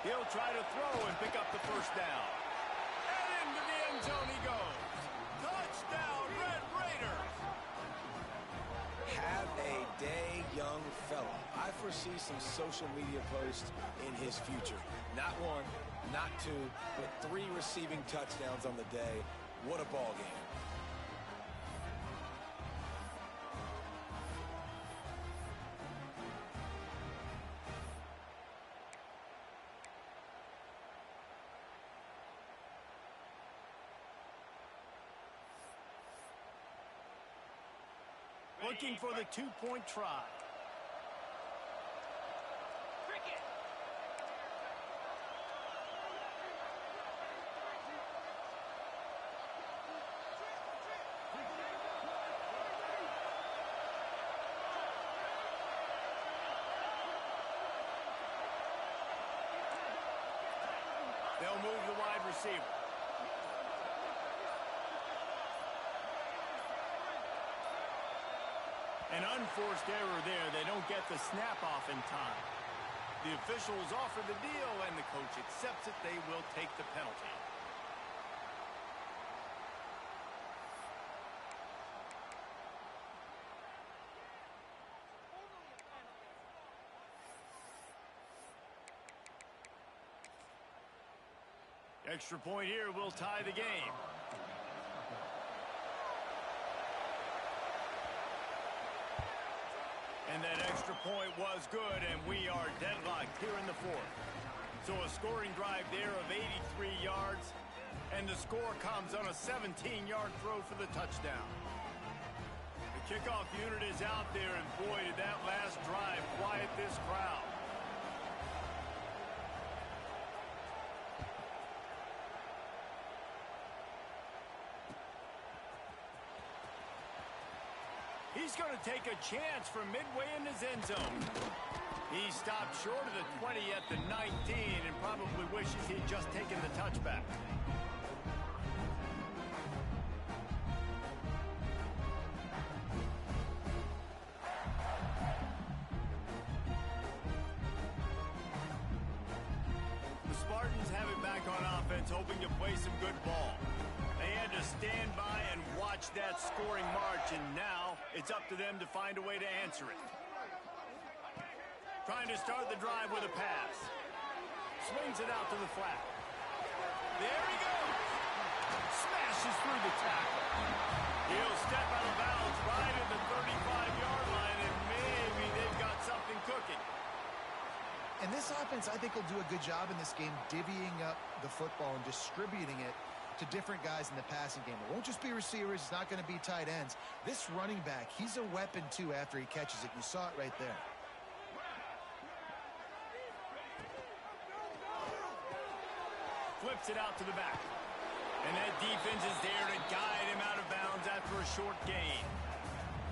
Speaker 1: He'll try to throw and pick up the 1st down. And into the end zone he goes. Touchdown, Red Raiders!
Speaker 3: Have a day, young fella. I foresee some social media posts in his future. Not 1, not 2, but 3 receiving touchdowns on the day. What a ball game.
Speaker 1: Looking for the 2-point try. They'll move the wide receiver. An unforced error there. They don't get the snap off in time. The officials offer the deal, and the coach accepts it. They will take the penalty. Extra point here will tie the game. And that extra point was good, and we are deadlocked here in the fourth. So a scoring drive there of 83 yards, and the score comes on a 17-yard throw for the touchdown. The kickoff unit is out there, and boy, did that last drive quiet this crowd. He's going to take a chance from midway in his end zone. He stopped short of the 20 at the 19 and probably wishes he'd just taken the touchback. The Spartans have it back on offense, hoping to play some good ball. They had to stand by and watch that scoring march, and now it's up to them to find a way to answer it. Trying to start the drive with a pass. Swings it out to the flat. There he goes. Smashes through the tackle. He'll step out of bounds right at the 35-yard line, and maybe they've got something cooking.
Speaker 2: And this offense, I think, will do a good job in this game divvying up the football and distributing it to different guys in the passing game. It won't just be receivers. It's not going to be tight ends. This running back, he's a weapon, too, after he catches it. You saw it right there.
Speaker 1: Flips it out to the back. And that defense is there to guide him out of bounds after a short gain.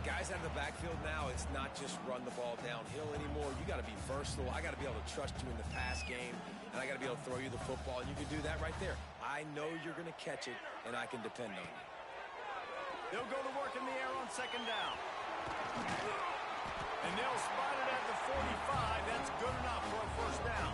Speaker 3: Guys out of the backfield now, it's not just run the ball downhill anymore. You got to be versatile. I got to be able to trust you in the pass game, and I got to be able to throw you the football, and you can do that right there. I know you're going to catch it, and I can depend on you.
Speaker 1: They'll go to work in the air on second down. And they'll spot it at the 45. That's good enough for a first down.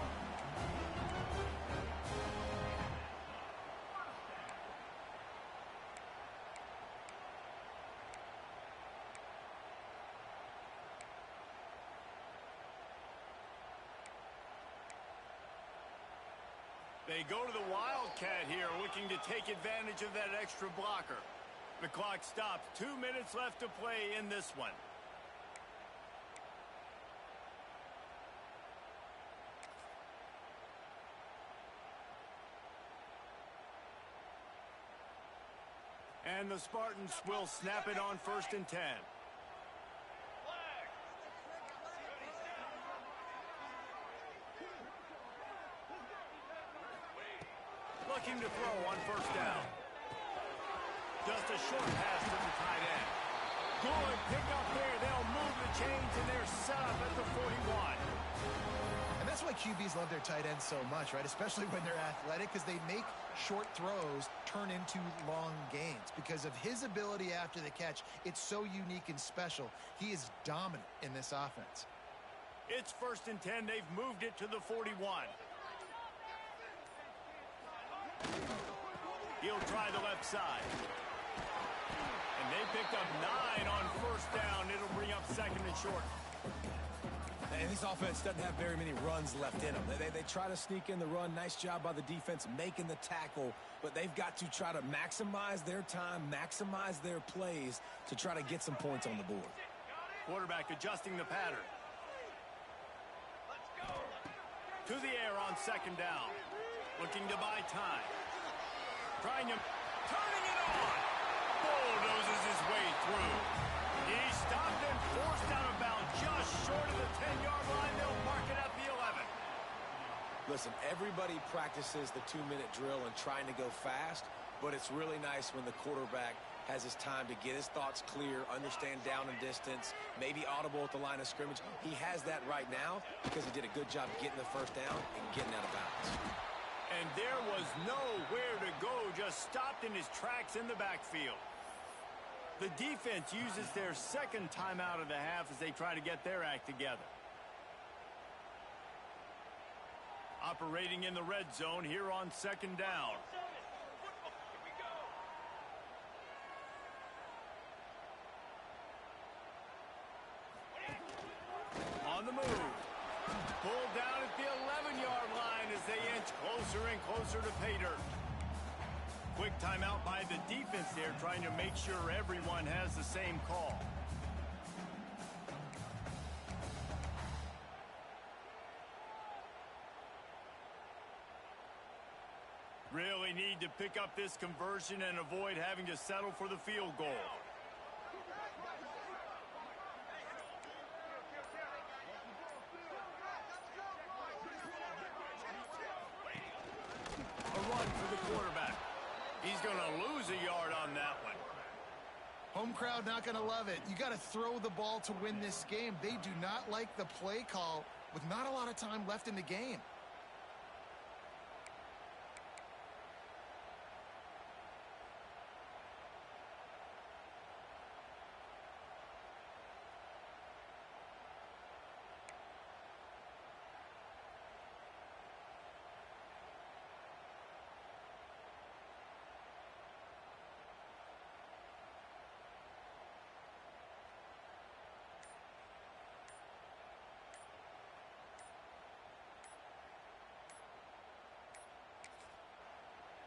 Speaker 1: They go to the Wildcat here, looking to take advantage of that extra blocker. The clock stops. 2 minutes left to play in this one. And the Spartans will snap it on 1st and 10. Looking to throw on 1st down. Just a short pass to the tight end. Good pick up there. They'll move the chains, and they're set up at the 41.
Speaker 2: And that's why QBs love their tight ends so much, right? Especially when they're athletic, because they make short throws turn into long gains. Because of his ability after the catch, it's so unique and special. He is dominant in this offense.
Speaker 1: It's 1st and 10. They've moved it to the 41. He'll try the left side. And they picked up 9 on 1st down. It'll bring up 2nd and short.
Speaker 3: And this offense doesn't have very many runs left in them. They try to sneak in the run. Nice job by the defense making the tackle. But they've got to try to maximize their time, maximize their plays to try to get some points on the board.
Speaker 1: Quarterback adjusting the pattern. To the air on 2nd down. Looking to buy time. Trying him. Turning it on. Bulldozes his way through. He stopped and forced out of bounds just short of the 10-yard line. They'll mark it at the 11.
Speaker 3: Listen, everybody practices the 2-minute drill and trying to go fast, but it's really nice when the quarterback has his time to get his thoughts clear, understand down and distance, maybe audible at the line of scrimmage. He has that right now because he did a good job getting the 1st down and getting out of bounds.
Speaker 1: And there was nowhere to go, just stopped in his tracks in the backfield. The defense uses their 2nd timeout of the half as they try to get their act together. Operating in the red zone here on 2nd down. On the move. Pulled down at the 11-yard line as they inch closer and closer to pay dirt. Quick timeout by the defense there, trying to make sure everyone has the same call. Really need to pick up this conversion and avoid having to settle for the field goal. A run for the quarterback. He's going to lose a yard on that one.
Speaker 2: Home crowd not going to love it. You got to throw the ball to win this game. They do not like the play call with not a lot of time left in the game.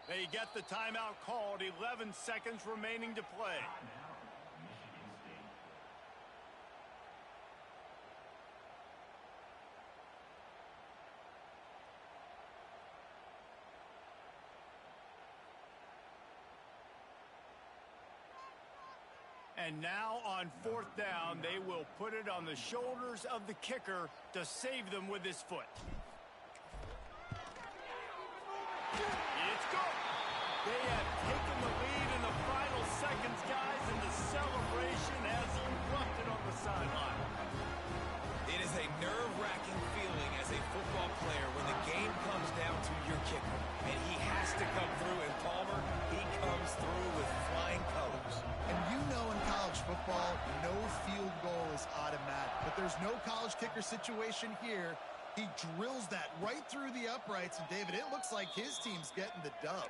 Speaker 1: They get the timeout called, 11 seconds remaining to play. And now on fourth down, they will put it on the shoulders of the kicker to save them with his foot. It's good. They have taken the lead in the final seconds, guys, and the celebration has erupted on the sideline.
Speaker 3: It is a nerve-wracking feeling as a football player when the game comes down to your kicker. And he has to come through, and Palmer, he comes through with flying colors.
Speaker 2: And you know in college football, no field goal is automatic. But there's no college kicker situation here. He drills that right through the uprights, and David, it looks like his team's getting the dub.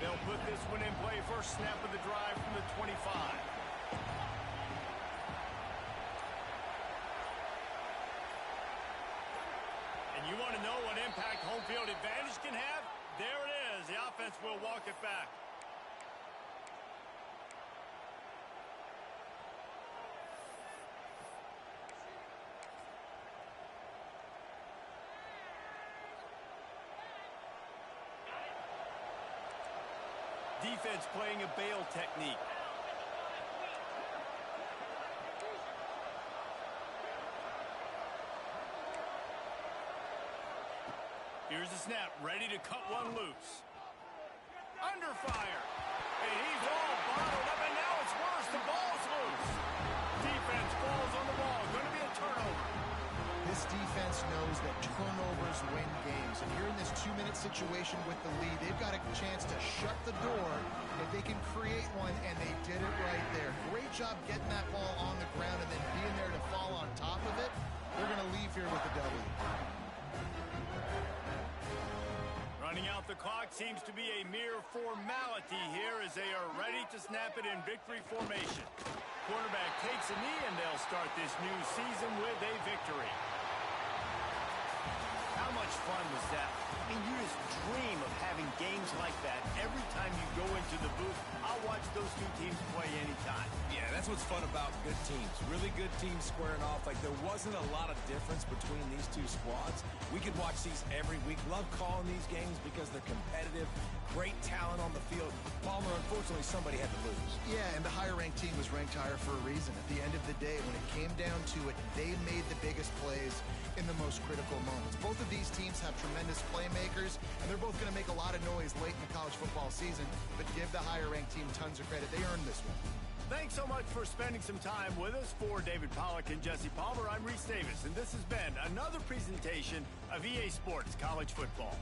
Speaker 1: They'll put this one in play. First snap of the drive from the 25. And you want to know what impact home field advantage can have? There it is. The offense will walk it back. Defense playing a bail technique. Here's the snap, ready to cut one loose. Under fire. And he's all bottled up, and now it's worse. The ball's loose. Defense falls on the ball. Going to be a turnover.
Speaker 2: This defense knows that turnovers win games. And here in this 2-minute situation with the lead, they've got a chance to shut the door if they can create one, and they did it right there. Great job getting that ball on the ground and then being there to fall on top of it. They're going to leave here with a W.
Speaker 1: Running out the clock seems to be a mere formality here as they are ready to snap it in victory formation. Quarterback takes a knee, and they'll start this new season with a victory. How much fun was that? I mean, you just dream of having games like that every time you go into the booth. I'll watch those two teams play anytime.
Speaker 3: Yeah, that's what's fun about good teams. Really good teams squaring off. Like, there wasn't a lot of difference between these two squads. We could watch these every week. Love calling these games because they're competitive. Great talent on the field. Palmer, unfortunately, somebody had to lose.
Speaker 2: Yeah, and the higher-ranked team was ranked higher for a reason. At the end of the day, when it came down to it, they made the biggest plays in the most critical moments. Both of these teams have tremendous playmakers, and they're both going to make a lot of noise late in the college football season, but give the higher-ranked team tons of credit. They earned this one.
Speaker 1: Thanks so much for spending some time with us. For David Pollack and Jesse Palmer, I'm Reese Davis, and this has been another presentation of EA Sports College Football.